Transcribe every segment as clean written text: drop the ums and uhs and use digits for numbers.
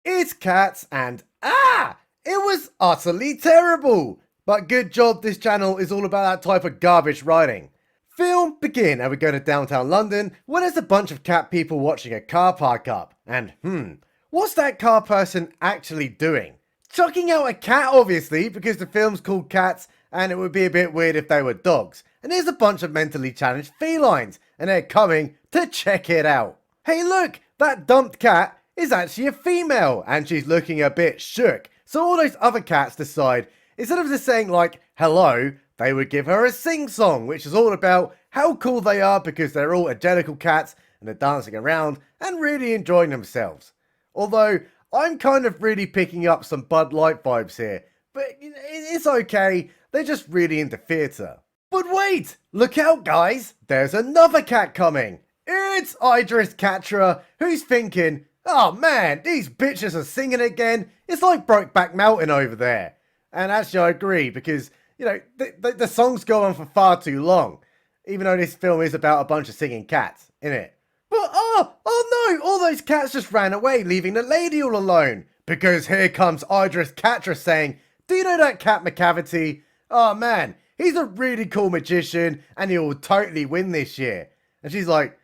It's cats and it was utterly terrible. But good job, this channel is all about that type of garbage writing. Film begin and we go to downtown London where there's a bunch of cat people watching a car park up. And what's that car person actually doing? Chucking out a cat, obviously, because the film's called Cats and it would be a bit weird if they were dogs. And here's a bunch of mentally challenged felines and they're coming to check it out. Hey look, that dumped cat is actually a female and she's looking a bit shook. So all those other cats decide, instead of just saying like, hello, they would give her a sing-song, which is all about how cool they are because they're all Jellicle cats and they're dancing around and really enjoying themselves. Although, I'm kind of really picking up some Bud Light vibes here, but it's okay, they're just really into theatre. But wait, look out guys, there's another cat coming. It's Idris Catra, who's thinking, oh man, these bitches are singing again. It's like Brokeback Mountain over there. And actually I agree because, the songs go on for far too long. Even though this film is about a bunch of singing cats, innit? But oh no, all those cats just ran away, leaving the lady all alone. Because here comes Idris Catra saying, do you know that cat Macavity? Oh man, he's a really cool magician and he will totally win this year. And she's like,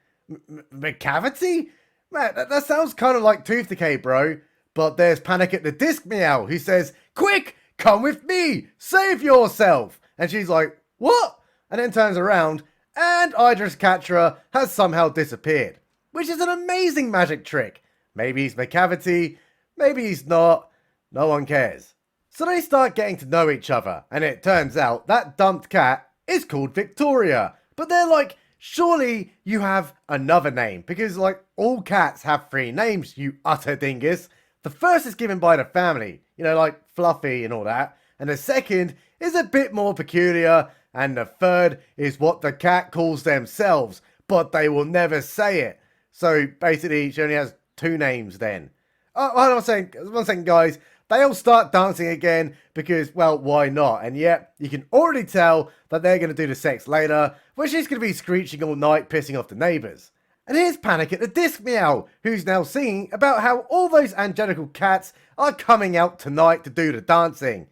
Macavity? Man, that sounds kind of like tooth decay, bro. But there's Panic at the Disc Meow, who says, quick, come with me, save yourself. And she's like, what? And then turns around, and Idris Catra has somehow disappeared. Which is an amazing magic trick. Maybe he's Macavity, maybe he's not, no one cares. So they start getting to know each other, and it turns out that dumped cat is called Victoria. But they're like, surely you have another name, because like all cats have 3 names, you utter dingus. The first is given by the family, like Fluffy and all that. And the second is a bit more peculiar. And the third is what the cat calls themselves, but they will never say it. So basically, she only has 2 names then. Oh, hold on one second, guys. They all start dancing again because, well, why not? And yet, you can already tell that they're going to do the sex later, where she's going to be screeching all night, pissing off the neighbours. And here's Panic at the Disc Meow, who's now singing about how all those angelical cats are coming out tonight to do the dancing.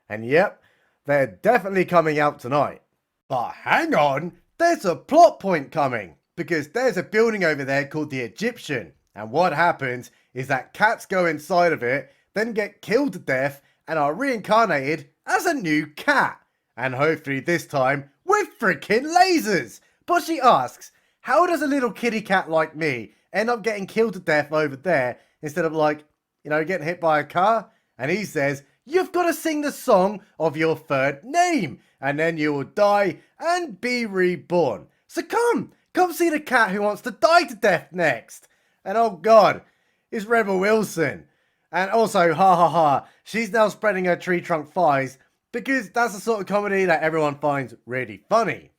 And yep, they're definitely coming out tonight. But hang on, there's a plot point coming, because there's a building over there called the Egyptian. And what happens is that cats go inside of it, then get killed to death, and are reincarnated as a new cat. And hopefully this time with freaking lasers. But she asks, how does a little kitty cat like me end up getting killed to death over there instead of like, getting hit by a car? And he says, you've got to sing the song of your 3rd name and then you will die and be reborn. So come see the cat who wants to die to death next. And oh god, it's Rebel Wilson. And also, ha ha ha, she's now spreading her tree trunk thighs because that's the sort of comedy that everyone finds really funny.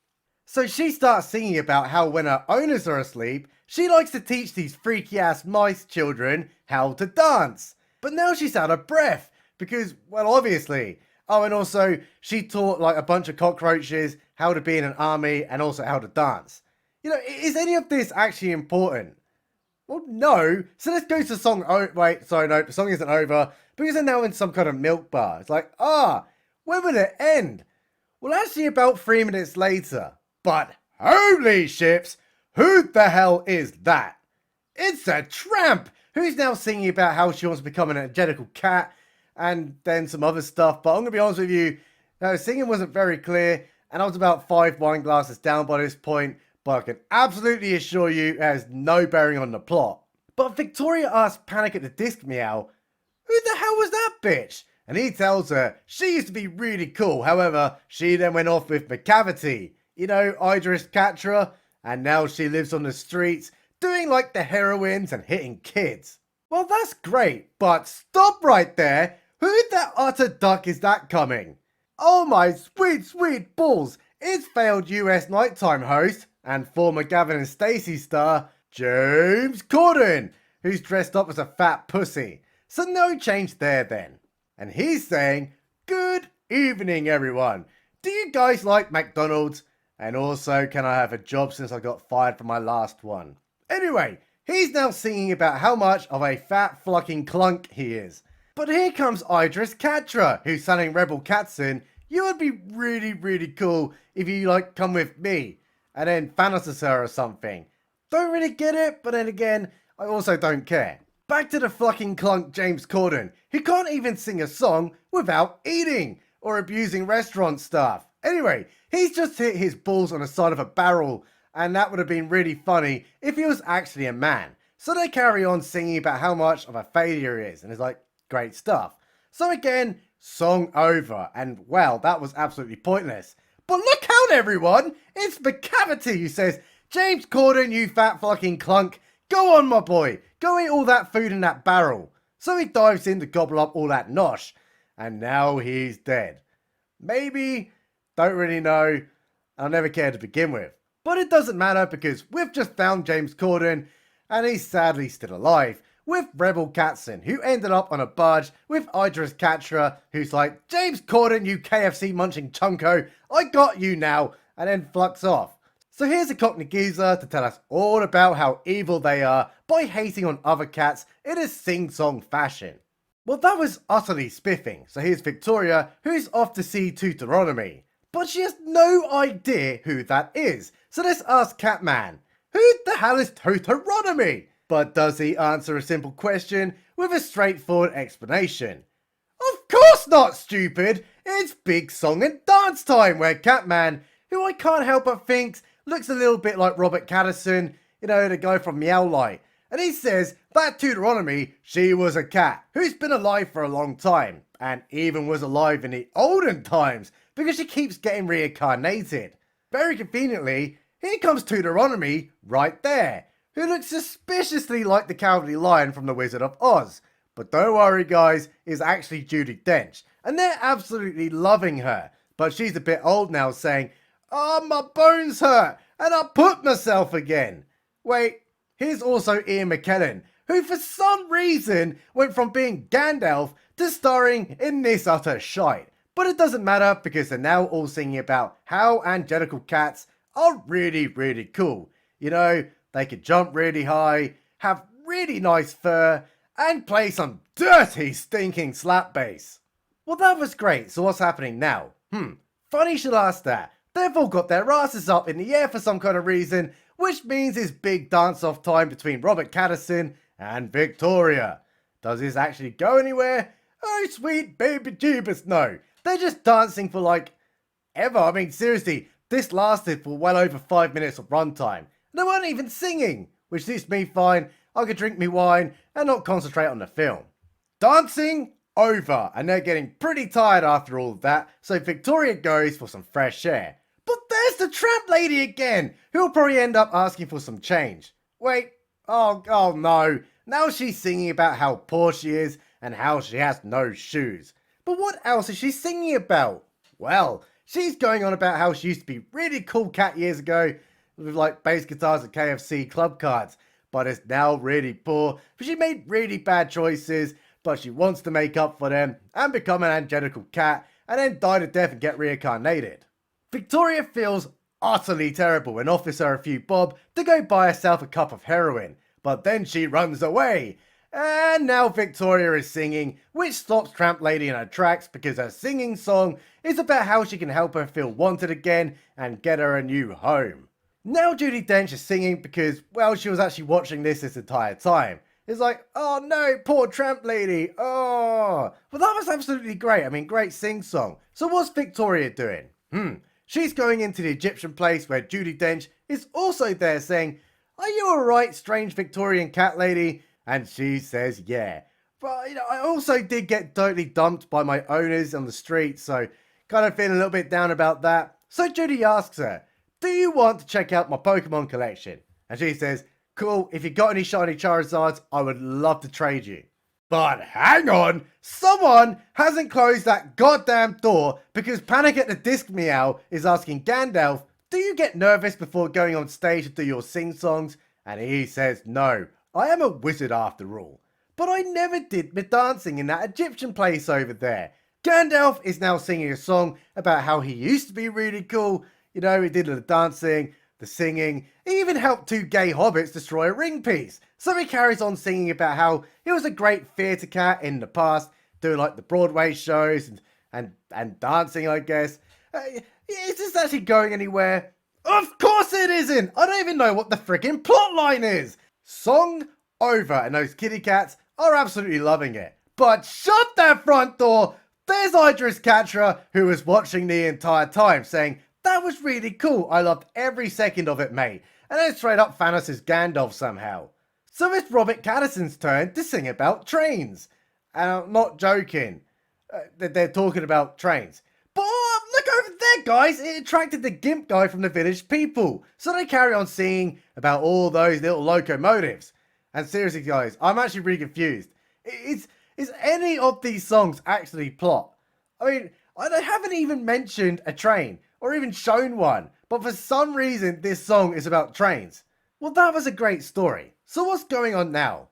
So she starts singing about how when her owners are asleep, she likes to teach these freaky ass mice children how to dance. But now she's out of breath because, well, obviously. Oh, and also she taught like a bunch of cockroaches how to be in an army and also how to dance. Is any of this actually important? Well, no. So let's go to the song. Oh, wait, sorry, no, the song isn't over because they're now in some kind of milk bar. It's like, when will it end? Well, actually about 3 minutes later. But holy ships, who the hell is that? It's a tramp who's now singing about how she wants to become an angelical cat and then some other stuff. But I'm going to be honest with you, singing wasn't very clear and I was about 5 wine glasses down by this point. But I can absolutely assure you it has no bearing on the plot. But Victoria asks Panic at the Disc Meow, who the hell was that bitch? And he tells her she used to be really cool. However, she then went off with Macavity. Idris Catra, and now she lives on the streets doing like the heroines and hitting kids. Well, that's great, but stop right there. Who the utter duck is that coming? Oh my sweet, sweet balls, it's failed US nighttime host and former Gavin and Stacey star, James Corden, who's dressed up as a fat pussy. So no change there then. And he's saying, good evening everyone. Do you guys like McDonald's? And also, can I have a job since I got fired from my last one? Anyway, He's now singing about how much of a fat fucking clunk he is. But here comes Idris Katra, who's telling Rebel Katzen, you would be really cool if you come with me, and then Thanatos her or something. Don't really get it, but then again, I also don't care. Back to the fucking clunk James Corden, who can't even sing a song without eating or abusing restaurant staff. Anyway, he's just hit his balls on the side of a barrel, and that would have been really funny if he was actually a man. So they carry on singing about how much of a failure he is, and it's like, great stuff. So again, song over, and well, that was absolutely pointless. But look out everyone, it's Macavity who says, James Corden, you fat fucking clunk, go on my boy, go eat all that food in that barrel. So he dives in to gobble up all that nosh, and now he's dead. Maybe, don't really know, I'll never care to begin with. But it doesn't matter because we've just found James Corden, and he's sadly still alive, with Rebel Katzen, who ended up on a barge with Idris Katra, who's like, James Corden, you KFC munching chunko, I got you now, and then fucks off. So here's a Cockney geezer to tell us all about how evil they are by hating on other cats in a sing-song fashion. Well, that was utterly spiffing, so here's Victoria, who's off to see Deuteronomy. But she has no idea who that is, so let's ask Catman, who the hell is Deuteronomy? But does he answer a simple question with a straightforward explanation? Of course not, stupid! It's big song and dance time where Catman, who I can't help but think looks a little bit like Robert Caddison, you know, the guy from Meow Light. And he says that Deuteronomy, she was a cat who's been alive for a long time, and even was alive in the olden times because she keeps getting reincarnated. Very conveniently, here comes Deuteronomy right there, who looks suspiciously like the Cowardly Lion from The Wizard of Oz. But don't worry guys, it's actually Judi Dench, and they're absolutely loving her. But she's a bit old now saying, oh, my bones hurt, and I put myself again. Wait, here's also Ian McKellen, who for some reason went from being Gandalf to starring in this utter shite. But it doesn't matter because they're now all singing about how angelical cats are really cool. You know, they can jump really high, have really nice fur, and play some dirty stinking slap bass. Well, that was great, so what's happening now? Funny you should ask that. They've all got their asses up in the air for some kind of reason, which means it's big dance-off time between Robert Caddison and Victoria. Does this actually go anywhere? Oh, sweet baby jeebus, no. They're just dancing for like, ever. I mean, seriously, this lasted for well over 5 minutes of runtime. They weren't even singing, which suits me fine. I could drink me wine and not concentrate on the film. Dancing over, and they're getting pretty tired after all of that, so Victoria goes for some fresh air. But there's the tramp lady again, who'll probably end up asking for some change. Wait, oh no, now she's singing about how poor she is and how she has no shoes. But what else is she singing about? Well, she's going on about how she used to be really cool cat years ago, with like bass guitars and KFC club cards, but is now really poor because she made really bad choices, but she wants to make up for them and become an angelical cat and then die to death and get reincarnated. Victoria feels utterly terrible and offers her a few bob to go buy herself a cup of heroin, but then she runs away. And now Victoria is singing, which stops Tramp Lady in her tracks because her singing song is about how she can help her feel wanted again and get her a new home. Now Judi Dench is singing because, well, she was actually watching this entire time. It's like, oh no, poor Tramp Lady, oh. Well, that was absolutely great. I mean, great sing-song. So what's Victoria doing? She's going into the Egyptian place where Judi Dench is also there saying, are you alright, strange Victorian cat lady? And she says, yeah. But, you know, I also did get totally dumped by my owners on the street, so kind of feeling a little bit down about that. So Judi asks her, do you want to check out my Pokemon collection? And she says, cool, if you got any shiny Charizards, I would love to trade you. But hang on, someone hasn't closed that goddamn door because Panic at the Disc Meow is asking Gandalf, do you get nervous before going on stage to do your sing-songs? And he says, no, I am a wizard after all. But I never did my dancing in that Egyptian place over there. Gandalf is now singing a song about how he used to be really cool. You know, he did the dancing, the singing. He even helped two gay hobbits destroy a ring piece. So he carries on singing about how he was a great theatre cat in the past, doing like the Broadway shows and dancing, I guess. Is this actually going anywhere? Of course it isn't! I don't even know what the friggin' plotline is! Song over, and those kitty cats are absolutely loving it. But shut that front door! There's Idris Katra, who was watching the entire time, saying, "That was really cool, I loved every second of it, mate." And then straight up Thanos' Gandalf somehow. So it's Robert Pattinson's turn to sing about trains. And I'm not joking. They're talking about trains. But look over there, guys! It attracted the gimp guy from the Village People. So they carry on singing about all those little locomotives. And seriously, guys, I'm actually really confused. Is any of these songs actually plot? I mean, I haven't even mentioned a train, or even shown one. But for some reason, this song is about trains. Well, that was a great story. So what's going on now?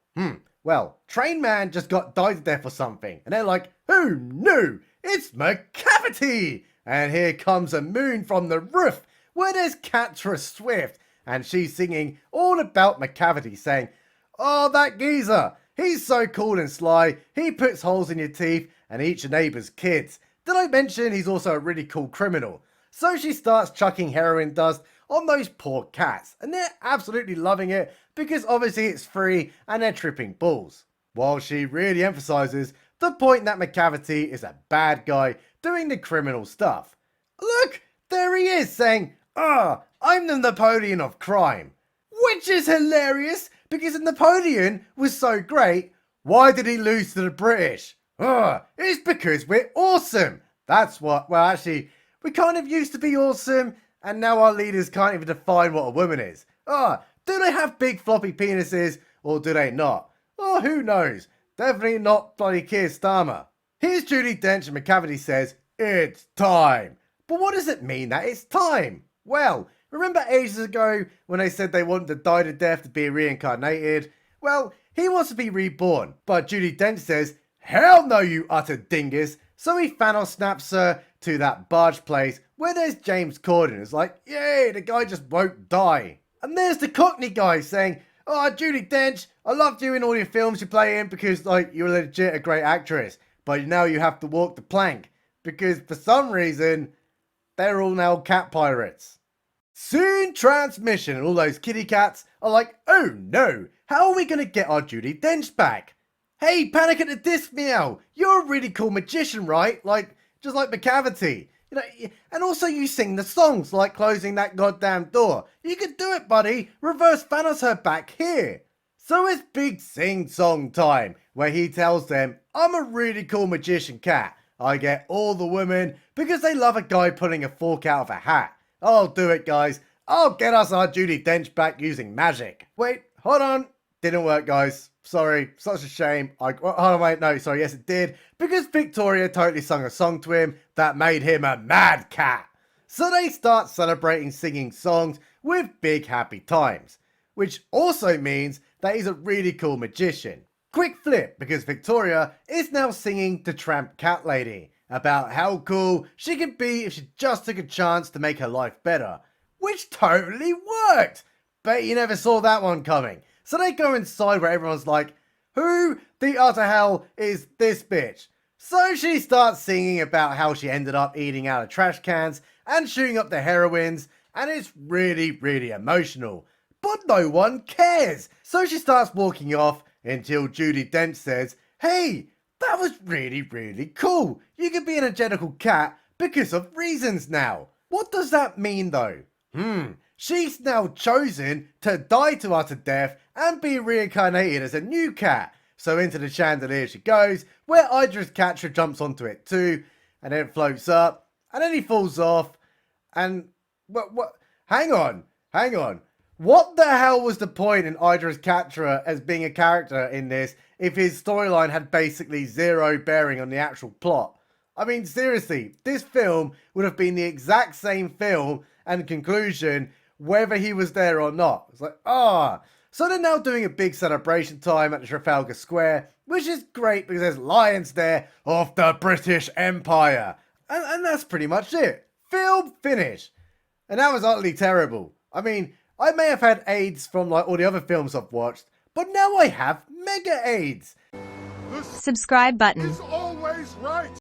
Well, Train Man just got died to death or something. And they're like, who knew? It's Macavity! And here comes a moon from the roof, where there's Catra Swift. And she's singing all about Macavity, saying, "Oh, that geezer! He's so cool and sly. He puts holes in your teeth and eats your neighbour's kids. Did I mention he's also a really cool criminal?" So she starts chucking heroin dust on those poor cats. And they're absolutely loving it because obviously it's free and they're tripping balls. While she really emphasises the point that Macavity is a bad guy doing the criminal stuff. Look, there he is saying, I'm the Napoleon of crime." Which is hilarious because if Napoleon was so great, why did he lose to the British? It's because we're awesome. That's what, well actually, we kind of used to be awesome and now our leaders can't even define what a woman is. Do they have big floppy penises or do they not? Who knows? Definitely not bloody Keir Starmer. Here's Judi Dench and Macavity says, "It's time." But what does it mean that it's time? Well, remember ages ago when they said they wanted to die to death to be reincarnated? Well, he wants to be reborn. But Judi Dench says, "Hell no, you utter dingus." So he Thanos snaps her to that barge place where there's James Corden. It's like, yay, the guy just won't die. And there's the Cockney guy saying, Judi Dench, I loved you in all your films you play in because, like, you're legit a great actress. But now you have to walk the plank. Because for some reason, they're all now cat pirates. Soon transmission and all those kitty cats are like, oh no, how are we going to get our Judi Dench back? Hey, Panic at the Disc Meow, you're a really cool magician, right? Like, just like Macavity. You know, and also you sing the songs like closing that goddamn door. You can do it, buddy. Reverse Thanos her back here. So it's big sing-song time where he tells them, I'm a really cool magician cat. I get all the women because they love a guy pulling a fork out of a hat. I'll do it, guys. I'll get us our Judi Dench back using magic. Wait, hold on. Didn't work, guys. Sorry, such a shame. Yes it did. Because Victoria totally sung a song to him that made him a mad cat. So they start celebrating singing songs with big happy times. Which also means that he's a really cool magician. Quick flip, because Victoria is now singing to Tramp Cat Lady about how cool she could be if she just took a chance to make her life better. Which totally worked! Bet you never saw that one coming. So they go inside where everyone's like, who the utter hell is this bitch? So she starts singing about how she ended up eating out of trash cans and shooting up the heroines, and it's really, really emotional. But no one cares. So she starts walking off until Judi Dench says, hey, that was really, really cool. You could be an identical cat because of reasons now. What does that mean though? She's now chosen to die to utter death and be reincarnated as a new cat. So into the chandelier she goes, where Idris Katra jumps onto it too, and then it floats up, and then he falls off, and what? Hang on. What the hell was the point in Idris Katra as being a character in this if his storyline had basically zero bearing on the actual plot? I mean, seriously, this film would have been the exact same film and conclusion whether he was there or not. It's like, So they're now doing a big celebration time at the Trafalgar Square, which is great because there's lions there of the British Empire. And that's pretty much it. Film finish. And that was utterly terrible. I mean, I may have had AIDS from like all the other films I've watched, but now I have mega AIDS. Subscribe button. Is always right.